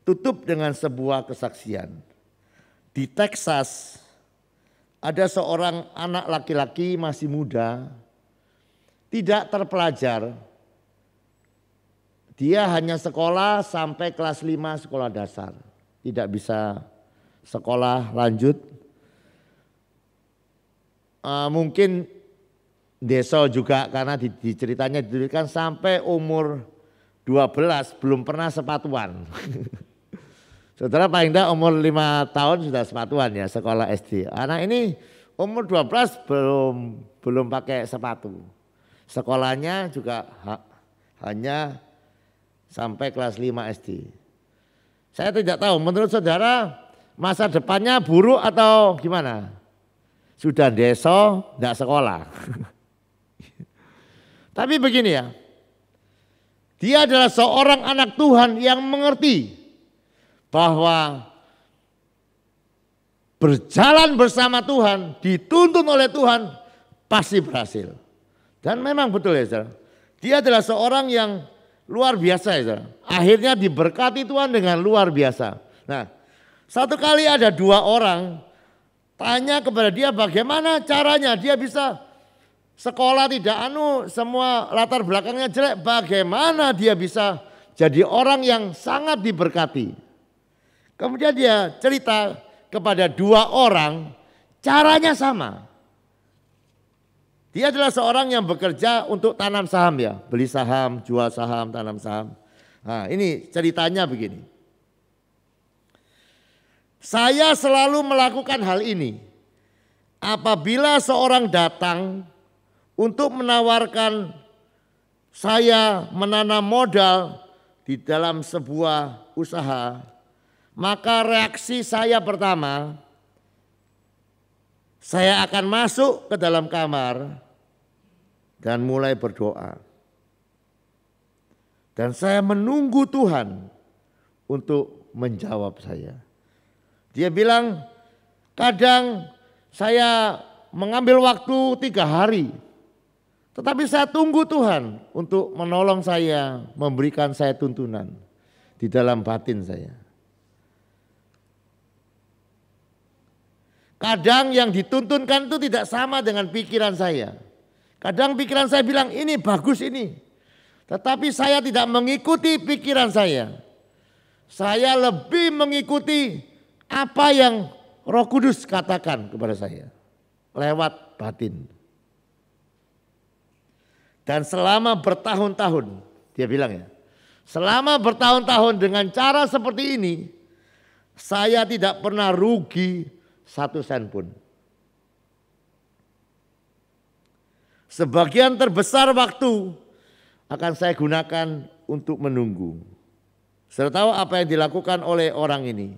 tutup dengan sebuah kesaksian. Di Texas ada seorang anak laki-laki masih muda, tidak terpelajar. Dia hanya sekolah sampai kelas 5 sekolah dasar. Tidak bisa sekolah lanjut. Mungkin deso juga karena di ceritanya dituliskan sampai umur 12 belum pernah sepatuan. Saudara paling tidak umur 5 tahun sudah sepatuan ya sekolah SD. Anak ini umur 12 belum pakai sepatu. Sekolahnya juga hanya sampai kelas 5 SD. Saya tidak tahu menurut saudara masa depannya buruk atau gimana? Sudah deso, tidak sekolah. Tapi begini ya, dia adalah seorang anak Tuhan yang mengerti bahwa berjalan bersama Tuhan, dituntun oleh Tuhan, pasti berhasil. Dan memang betul ya saudara, dia adalah seorang yang luar biasa ya saudara. Akhirnya diberkati Tuhan dengan luar biasa. Nah, satu kali ada dua orang tanya kepada dia bagaimana caranya dia bisa sekolah tidak semua latar belakangnya jelek, bagaimana dia bisa jadi orang yang sangat diberkati. Kemudian dia cerita kepada dua orang, caranya sama. Dia adalah seorang yang bekerja untuk tanam saham ya, beli saham, jual saham, tanam saham. Nah ini ceritanya begini. Saya selalu melakukan hal ini. Apabila seorang datang untuk menawarkan saya menanam modal di dalam sebuah usaha, maka reaksi saya pertama, saya akan masuk ke dalam kamar dan mulai berdoa. Dan saya menunggu Tuhan untuk menjawab saya. Dia bilang, kadang saya mengambil waktu 3 hari. Tetapi saya tunggu Tuhan untuk menolong saya, memberikan saya tuntunan di dalam batin saya. Kadang yang dituntunkan itu tidak sama dengan pikiran saya. Kadang pikiran saya bilang ini bagus ini. Tetapi saya tidak mengikuti pikiran saya. Saya lebih mengikuti apa yang Roh Kudus katakan kepada saya lewat batin. Dan selama bertahun-tahun, dia bilang ya, selama bertahun-tahun dengan cara seperti ini, saya tidak pernah rugi 1 sen pun. Sebagian terbesar waktu akan saya gunakan untuk menunggu. Saudara tahu apa yang dilakukan oleh orang ini?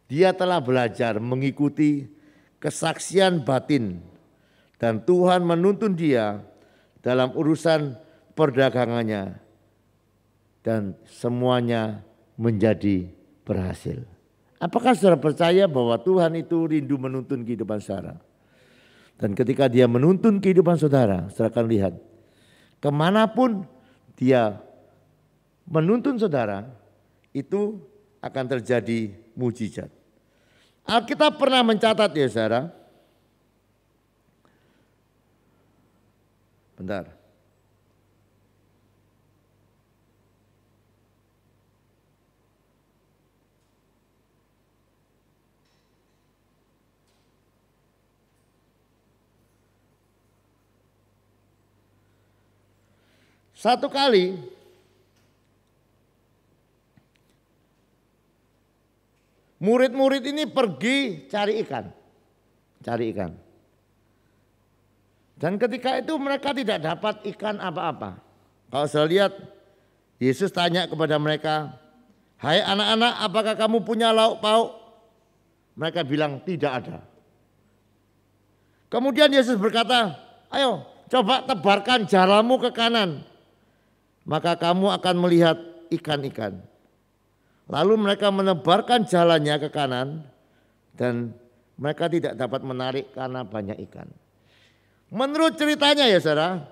Dia telah belajar mengikuti kesaksian batin dan Tuhan menuntun dia dalam urusan perdagangannya dan semuanya menjadi berhasil. Apakah saudara percaya bahwa Tuhan itu rindu menuntun kehidupan saudara? Dan ketika dia menuntun kehidupan saudara, saudara akan lihat kemanapun dia menuntun saudara, itu akan terjadi mujizat. Alkitab pernah mencatat ya saudara. Bentar. Satu kali murid-murid ini pergi cari ikan. Cari ikan. Dan ketika itu mereka tidak dapat ikan apa-apa. Kalau saya lihat Yesus tanya kepada mereka, "Hai anak-anak, apakah kamu punya lauk pauk?" Mereka bilang tidak ada. Kemudian Yesus berkata, "Ayo coba tebarkan jalamu ke kanan. Maka kamu akan melihat ikan-ikan." Lalu mereka menebarkan jalannya ke kanan dan mereka tidak dapat menarik karena banyak ikan. Menurut ceritanya ya saudara,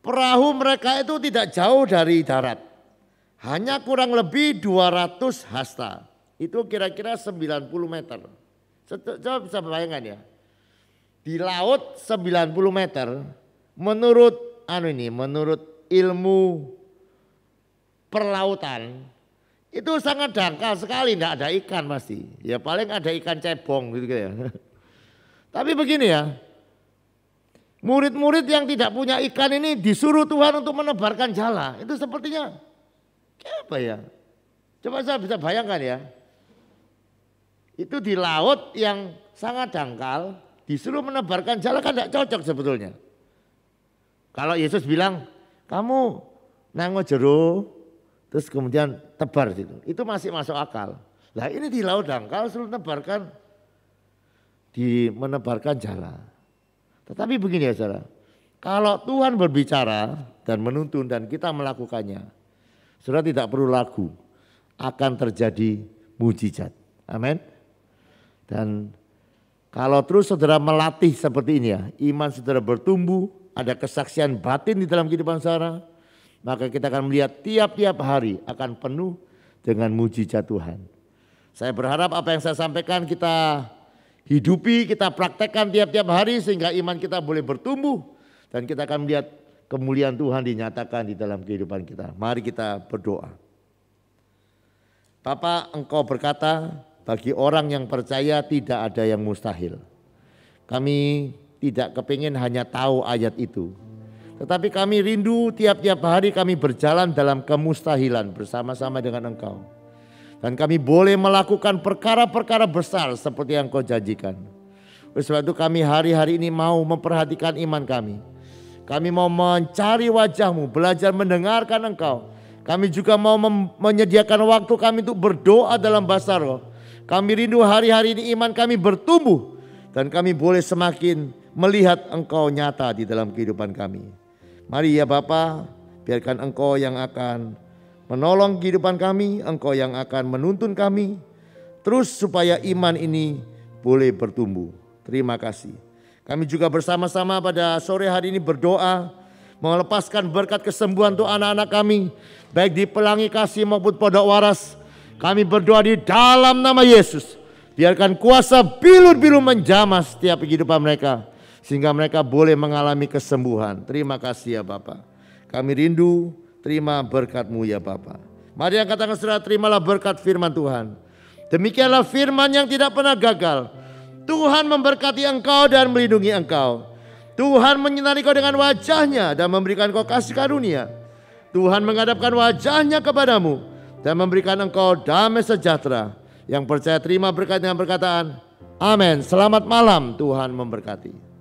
perahu mereka itu tidak jauh dari darat. Hanya kurang lebih 200 hasta. Itu kira-kira 90 meter. Coba bisa bayangkan ya. Di laut 90 meter menurut menurut ilmu perlautan itu sangat dangkal sekali, tidak ada ikan pasti. Ya paling ada ikan cebong gitu ya. Tapi begini ya, murid-murid yang tidak punya ikan ini disuruh Tuhan untuk menebarkan jala. Itu sepertinya apa ya? Coba saya bisa bayangkan ya. Itu di laut yang sangat dangkal, disuruh menebarkan jala kan tidak cocok sebetulnya. Kalau Yesus bilang, kamu nango jero, terus kemudian tebar situ. Itu masih masuk akal. Lah ini di laut dangkal suruh menebarkan jala. Tetapi begini ya saudara, kalau Tuhan berbicara dan menuntun dan kita melakukannya, saudara tidak perlu ragu, akan terjadi mujizat. Amin. Dan kalau terus saudara melatih seperti ini ya, iman saudara bertumbuh, ada kesaksian batin di dalam kehidupan saudara, maka kita akan melihat tiap-tiap hari akan penuh dengan mujizat Tuhan. Saya berharap apa yang saya sampaikan kita hidupi, kita praktekkan tiap-tiap hari sehingga iman kita boleh bertumbuh. Dan kita akan melihat kemuliaan Tuhan dinyatakan di dalam kehidupan kita. Mari kita berdoa. Bapa, Engkau berkata bagi orang yang percaya tidak ada yang mustahil. Kami tidak kepingin hanya tahu ayat itu. Tetapi kami rindu tiap-tiap hari kami berjalan dalam kemustahilan bersama-sama dengan Engkau. Dan kami boleh melakukan perkara-perkara besar seperti yang Kau janjikan. Oleh sebab itu kami hari-hari ini mau memperhatikan iman kami. Kami mau mencari wajah-Mu, belajar mendengarkan Engkau. Kami juga mau menyediakan waktu kami untuk berdoa dalam bahasa roh. Kami rindu hari-hari ini iman kami bertumbuh. Dan kami boleh semakin melihat Engkau nyata di dalam kehidupan kami. Mari ya Bapa, biarkan Engkau yang akan menolong kehidupan kami, Engkau yang akan menuntun kami, terus supaya iman ini boleh bertumbuh. Terima kasih. Kami juga bersama-sama pada sore hari ini berdoa, melepaskan berkat kesembuhan untuk anak-anak kami, baik di Pelangi Kasih maupun Pondok Waras. Kami berdoa di dalam nama Yesus, biarkan kuasa bilu-bilu menjamah setiap kehidupan mereka, sehingga mereka boleh mengalami kesembuhan. Terima kasih ya Bapa. Kami rindu terima berkat-Mu ya Bapa. Mari yang katakan saudara, terimalah berkat firman Tuhan. Demikianlah firman yang tidak pernah gagal. Tuhan memberkati engkau dan melindungi engkau. Tuhan menyinari kau dengan wajah-Nya dan memberikan kau kasih karunia. Tuhan menghadapkan wajah-Nya kepadamu dan memberikan engkau damai sejahtera. Yang percaya terima berkat dengan perkataan amin. Selamat malam, Tuhan memberkati.